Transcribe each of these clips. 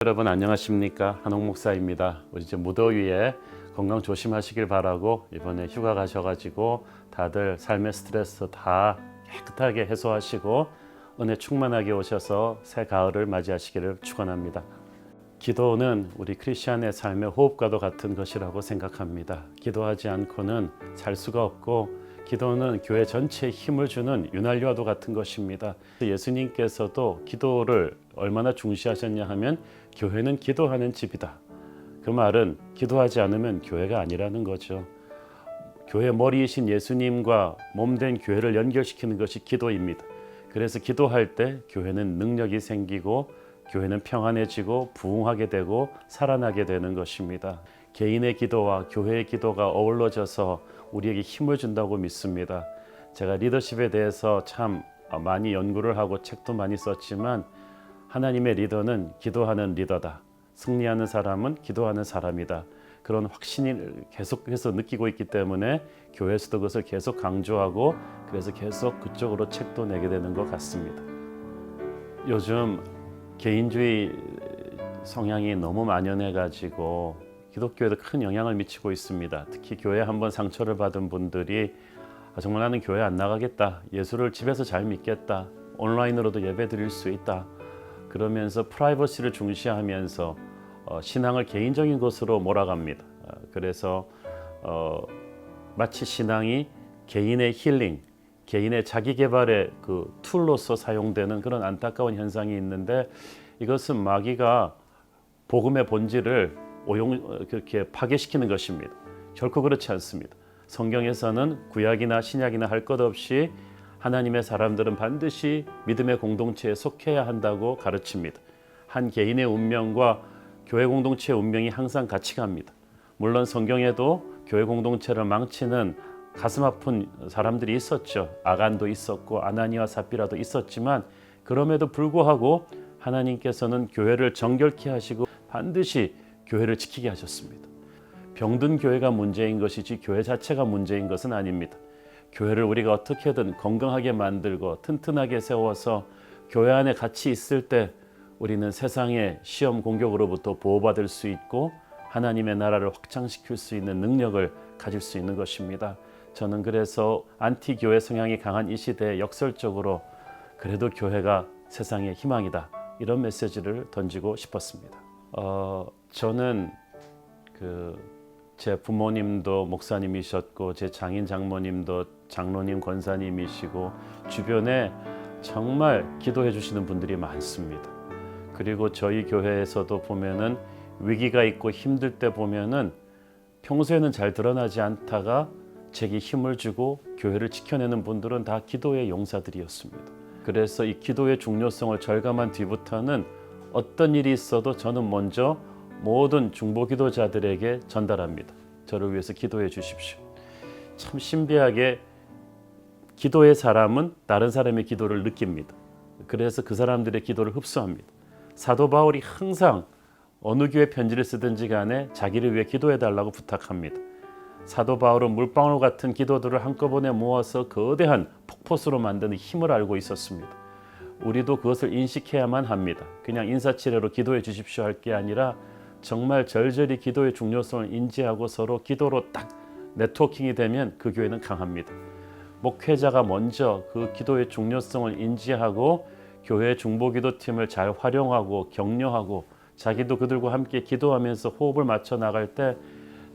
여러분 안녕하십니까? 한옥 목사입니다. 우리 이제 무더위에 건강 조심하시길 바라고 이번에 휴가 가셔가지고 다들 삶의 스트레스 다 깨끗하게 해소하시고 은혜 충만하게 오셔서 새 가을을 맞이하시기를 축원합니다. 기도는 우리 크리스천의 삶의 호흡과도 같은 것이라고 생각합니다. 기도하지 않고는 살 수가 없고 기도는 교회 전체에 힘을 주는 윤활유와도 같은 것입니다. 예수님께서도 기도를 얼마나 중시하셨냐 하면 교회는 기도하는 집이다. 그 말은 기도하지 않으면 교회가 아니라는 거죠. 교회 머리이신 예수님과 몸된 교회를 연결시키는 것이 기도입니다. 그래서 기도할 때 교회는 능력이 생기고 교회는 평안해지고 부흥하게 되고 살아나게 되는 것입니다. 개인의 기도와 교회의 기도가 어우러져서 우리에게 힘을 준다고 믿습니다. 제가 리더십에 대해서 참 많이 연구를 하고 책도 많이 썼지만 하나님의 리더는 기도하는 리더다. 승리하는 사람은 기도하는 사람이다. 그런 확신을 계속해서 느끼고 있기 때문에 교회에서도 그것을 계속 강조하고 그래서 계속 그쪽으로 책도 내게 되는 것 같습니다. 요즘 개인주의 성향이 너무 만연해가지고 기독교에도 큰 영향을 미치고 있습니다. 특히 교회에 한번 상처를 받은 분들이 정말 나는 교회 안 나가겠다. 예수를 집에서 잘 믿겠다. 온라인으로도 예배 드릴 수 있다. 그러면서 프라이버시를 중시하면서 신앙을 개인적인 것으로 몰아갑니다. 그래서 마치 신앙이 개인의 힐링, 개인의 자기 개발의 그 툴로서 사용되는 그런 안타까운 현상이 있는데 이것은 마귀가 복음의 본질을 그렇게 파괴시키는 것입니다. 결코 그렇지 않습니다. 성경에서는 구약이나 신약이나 할 것 없이 하나님의 사람들은 반드시 믿음의 공동체에 속해야 한다고 가르칩니다. 한 개인의 운명과 교회 공동체의 운명이 항상 같이 갑니다. 물론 성경에도 교회 공동체를 망치는 가슴 아픈 사람들이 있었죠. 아간도 있었고 아나니와 삽비라도 있었지만 그럼에도 불구하고 하나님께서는 교회를 정결케 하시고 반드시 교회를 지키게 하셨습니다. 병든 교회가 문제인 것이지 교회 자체가 문제인 것은 아닙니다. 교회를 우리가 어떻게든 건강하게 만들고 튼튼하게 세워서 교회 안에 같이 있을 때 우리는 세상의 시험 공격으로부터 보호받을 수 있고 하나님의 나라를 확장시킬 수 있는 능력을 가질 수 있는 것입니다. 저는 그래서 안티교회 성향이 강한 이 시대에 역설적으로 그래도 교회가 세상의 희망이다. 이런 메시지를 던지고 싶었습니다. 저는 제 부모님도 목사님이셨고 제 장인 장모님도 장로님 권사님이시고 주변에 정말 기도해 주시는 분들이 많습니다. 그리고 저희 교회에서도 보면은 위기가 있고 힘들 때 보면은 평소에는 잘 드러나지 않다가 제게 힘을 주고 교회를 지켜내는 분들은 다 기도의 용사들이었습니다. 그래서 이 기도의 중요성을 절감한 뒤부터는 어떤 일이 있어도 저는 먼저 모든 중보 기도자들에게 전달합니다. 저를 위해서 기도해 주십시오. 참 신비하게 기도의 사람은 다른 사람의 기도를 느낍니다. 그래서 그 사람들의 기도를 흡수합니다. 사도 바울이 항상 어느 교회 편지를 쓰든지 간에 자기를 위해 기도해 달라고 부탁합니다. 사도 바울은 물방울 같은 기도들을 한꺼번에 모아서 거대한 폭포수로 만드는 힘을 알고 있었습니다. 우리도 그것을 인식해야만 합니다. 그냥 인사치레로 기도해 주십시오 할 게 아니라 정말 절절히 기도의 중요성을 인지하고 서로 기도로 딱 네트워킹이 되면 그 교회는 강합니다. 목회자가 먼저 그 기도의 중요성을 인지하고 교회 중보기도팀을 잘 활용하고 격려하고 자기도 그들과 함께 기도하면서 호흡을 맞춰 나갈 때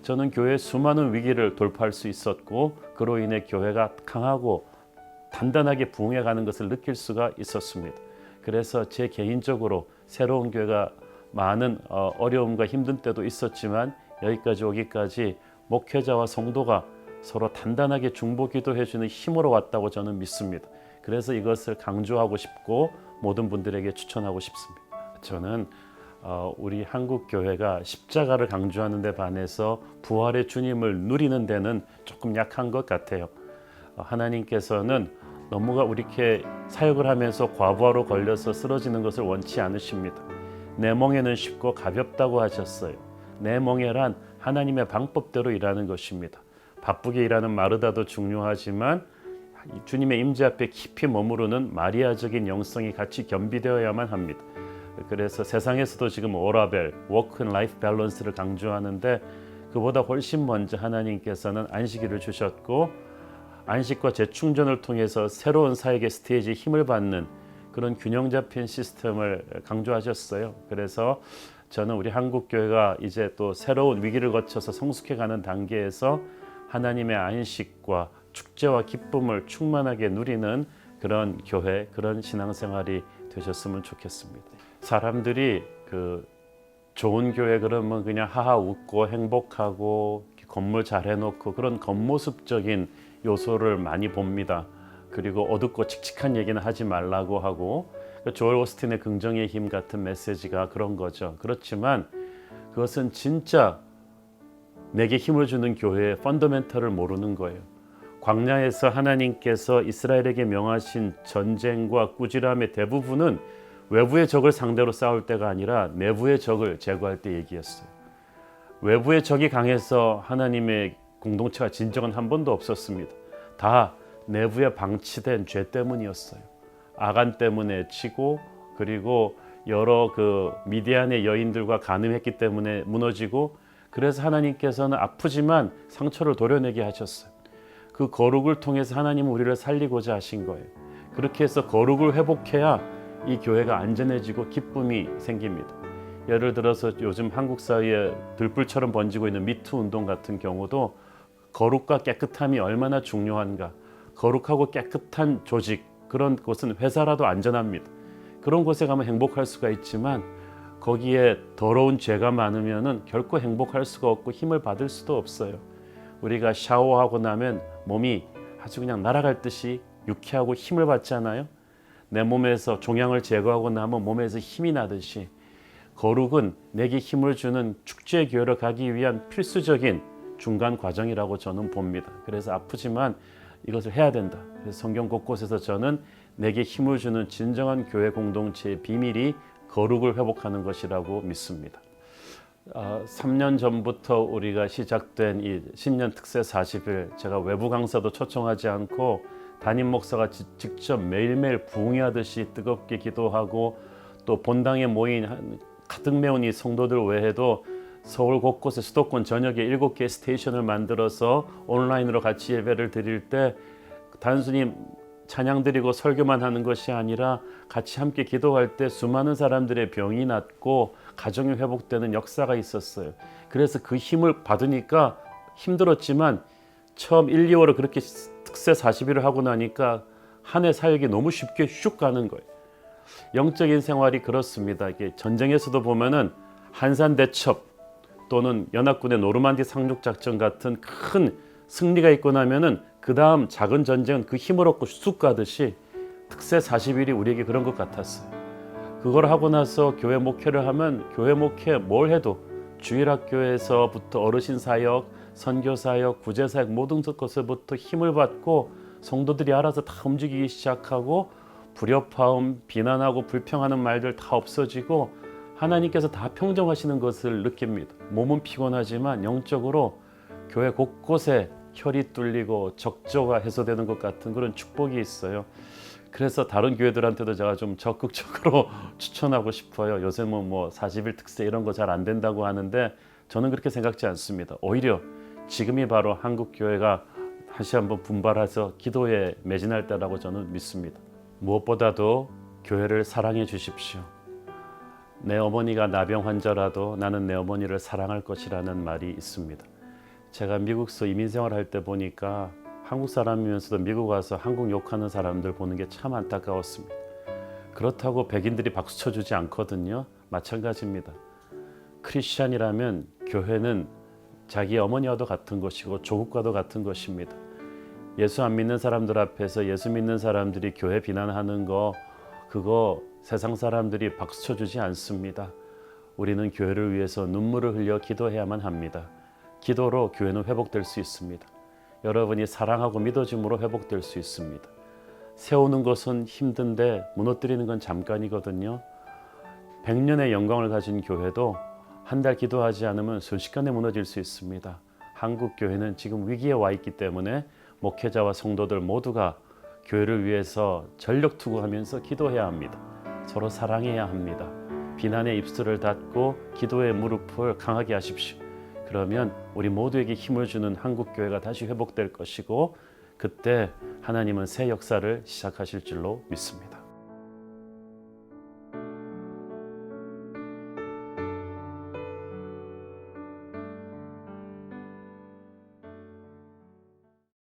저는 교회의 수많은 위기를 돌파할 수 있었고 그로 인해 교회가 강하고 단단하게 부흥해가는 것을 느낄 수가 있었습니다. 그래서 제 개인적으로 새로운 교회가 많은 어려움과 힘든 때도 있었지만 여기까지 오기까지 목회자와 성도가 서로 단단하게 중보 기도해주는 힘으로 왔다고 저는 믿습니다. 그래서 이것을 강조하고 싶고 모든 분들에게 추천하고 싶습니다. 저는 우리 한국 교회가 십자가를 강조하는 데 반해서 부활의 주님을 누리는 데는 조금 약한 것 같아요. 하나님께서는 너무가 이렇게 사역을 하면서 과부하로 걸려서 쓰러지는 것을 원치 않으십니다. 내 멍에는 쉽고 가볍다고 하셨어요. 내 멍에란 하나님의 방법대로 일하는 것입니다. 바쁘게 일하는 마르다도 중요하지만 주님의 임재 앞에 깊이 머무르는 마리아적인 영성이 같이 겸비되어야만 합니다. 그래서 세상에서도 지금 워라벨, 워크 앤 라이프 밸런스를 강조하는데 그보다 훨씬 먼저 하나님께서는 안식일을 주셨고 안식과 재충전을 통해서 새로운 사역의 스테이지에 힘을 받는 그런 균형 잡힌 시스템을 강조하셨어요. 그래서 저는 우리 한국 교회가 이제 또 새로운 위기를 거쳐서 성숙해가는 단계에서 하나님의 안식과 축제와 기쁨을 충만하게 누리는 그런 교회, 그런 신앙생활이 되셨으면 좋겠습니다. 사람들이 좋은 교회 그러면 그냥 하하 웃고 행복하고 건물 잘 해놓고 그런 겉모습적인 요소를 많이 봅니다. 그리고 어둡고 칙칙한 얘기는 하지 말라고 하고 조엘 오스틴의 긍정의 힘 같은 메시지가 그런 거죠. 그렇지만 그것은 진짜 내게 힘을 주는 교회의 펀더멘털을 모르는 거예요. 광야에서 하나님께서 이스라엘에게 명하신 전쟁과 꾸지람의 대부분은 외부의 적을 상대로 싸울 때가 아니라 내부의 적을 제거할 때 얘기했어요. 외부의 적이 강해서 하나님의 공동체가 진정은 한 번도 없었습니다. 다 내부에 방치된 죄 때문이었어요. 아간 때문에 치고 그리고 여러 미디안의 여인들과 간음했기 때문에 무너지고 그래서 하나님께서는 아프지만 상처를 도려내게 하셨어요. 그 거룩을 통해서 하나님은 우리를 살리고자 하신 거예요. 그렇게 해서 거룩을 회복해야 이 교회가 안전해지고 기쁨이 생깁니다. 예를 들어서 요즘 한국 사회에 들불처럼 번지고 있는 미투 운동 같은 경우도 거룩과 깨끗함이 얼마나 중요한가. 거룩하고 깨끗한 조직, 그런 곳은 회사라도 안전합니다. 그런 곳에 가면 행복할 수가 있지만 거기에 더러운 죄가 많으면 결코 행복할 수가 없고 힘을 받을 수도 없어요. 우리가 샤워하고 나면 몸이 아주 그냥 날아갈 듯이 유쾌하고 힘을 받잖아요. 내 몸에서 종양을 제거하고 나면 몸에서 힘이 나듯이 거룩은 내게 힘을 주는 축제 교회로 가기 위한 필수적인 중간 과정이라고 저는 봅니다. 그래서 아프지만 이것을 해야 된다. 그래서 성경 곳곳에서 저는 내게 힘을 주는 진정한 교회 공동체의 비밀이 거룩을 회복하는 것이라고 믿습니다. 3년 전부터 우리가 시작된 이 신년 특세 40일 제가 외부 강사도 초청하지 않고 담임 목사가 직접 매일매일 부흥하듯이 뜨겁게 기도하고 또 본당에 모인 가득 메운 이 성도들 외에도 서울 곳곳에 수도권 전역에 7개의 스테이션을 만들어서 온라인으로 같이 예배를 드릴 때 단순히 찬양 드리고 설교만 하는 것이 아니라 같이 함께 기도할 때 수많은 사람들의 병이 낫고 가정이 회복되는 역사가 있었어요. 그래서 그 힘을 받으니까 힘들었지만 처음 1, 2월을 그렇게 특세 40일을 하고 나니까 한 해 사역이 너무 쉽게 슉 가는 거예요. 영적인 생활이 그렇습니다. 이게 전쟁에서도 보면은 한산 대첩 또는 연합군의 노르만디 상륙 작전 같은 큰 승리가 있고 나면은 그 다음 작은 전쟁은 그 힘을 얻고 쑥 가듯이 특세 40일이 우리에게 그런 것 같았어요. 그걸 하고 나서 교회 목회를 하면 교회 목회 뭘 해도 주일학교에서부터 어르신 사역, 선교 사역, 구제 사역 모든 것에서부터 힘을 받고 성도들이 알아서 다 움직이기 시작하고 불협화음, 비난하고 불평하는 말들 다 없어지고 하나님께서 다 평정하시는 것을 느낍니다. 몸은 피곤하지만 영적으로 교회 곳곳에 혈이 뚫리고 적조가 해소되는 것 같은 그런 축복이 있어요. 그래서 다른 교회들한테도 제가 좀 적극적으로 추천하고 싶어요. 요새는 뭐 40일 특세 이런 거 잘 안 된다고 하는데 저는 그렇게 생각지 않습니다. 오히려 지금이 바로 한국 교회가 다시 한번 분발해서 기도에 매진할 때라고 저는 믿습니다. 무엇보다도 교회를 사랑해 주십시오. 내 어머니가 나병 환자라도 나는 내 어머니를 사랑할 것이라는 말이 있습니다. 제가 미국서 이민 생활할 때 보니까 한국 사람이면서도 미국 와서 한국 욕하는 사람들 보는 게 참 안타까웠습니다. 그렇다고 백인들이 박수 쳐주지 않거든요. 마찬가지입니다. 크리스찬이라면 교회는 자기 어머니와도 같은 것이고 조국과도 같은 것입니다. 예수 안 믿는 사람들 앞에서 예수 믿는 사람들이 교회 비난하는 거 그거 세상 사람들이 박수 쳐주지 않습니다. 우리는 교회를 위해서 눈물을 흘려 기도해야만 합니다. 기도로 교회는 회복될 수 있습니다. 여러분이 사랑하고 믿어짐으로 회복될 수 있습니다. 세우는 것은 힘든데 무너뜨리는 건 잠깐이거든요. 100년의 영광을 가진 교회도 한 달 기도하지 않으면 순식간에 무너질 수 있습니다. 한국 교회는 지금 위기에 와 있기 때문에 목회자와 성도들 모두가 교회를 위해서 전력 투구하면서 기도해야 합니다. 서로 사랑해야 합니다. 비난의 입술을 닫고 기도의 무릎을 강하게 하십시오. 그러면 우리 모두에게 힘을 주는 한국교회가 다시 회복될 것이고 그때 하나님은 새 역사를 시작하실 줄로 믿습니다.